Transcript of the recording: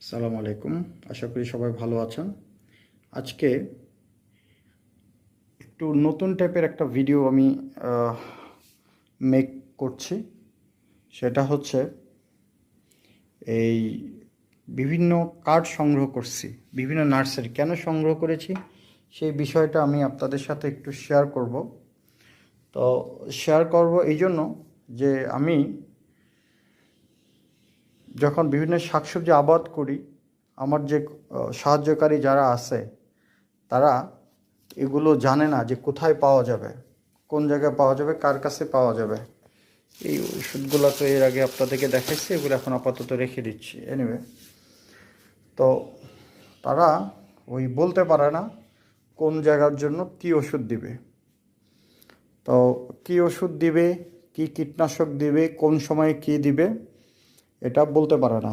সালাম আলাইকুম। আশা করি সবাই ভালো আছেন। আজকে একটু নতুন টাইপের একটা ভিডিও আমি মেক করছি। সেটা হচ্ছে এই বিভিন্ন কার্ড সংগ্রহ করছি, বিভিন্ন নার্সারি কেন সংগ্রহ করেছি সেই বিষয়টা আমি আপনাদের সাথে একটু শেয়ার করব। তো শেয়ার করব এই জন্য যে আমি যখন বিভিন্ন শাকসবজি আবাদ করি, আমার যে সাহায্যকারী যারা আছে তারা এগুলো জানে না যে কোথায় পাওয়া যাবে, কোন জায়গায় পাওয়া যাবে, কার কাছে পাওয়া যাবে। এই ওষুধগুলো তো এর আগে আপনাদেরকে দেখাচ্ছি, এগুলো এখন আপাতত রেখে দিচ্ছি। এনিওয়ে, তো তারা ওই বলতে পারে না কোন জায়গার জন্য কী ওষুধ দিবে। তো কী ওষুধ দিবে, কী কীটনাশক দিবে, কোন সময়ে কী দিবে, এটা বলতে পারে না।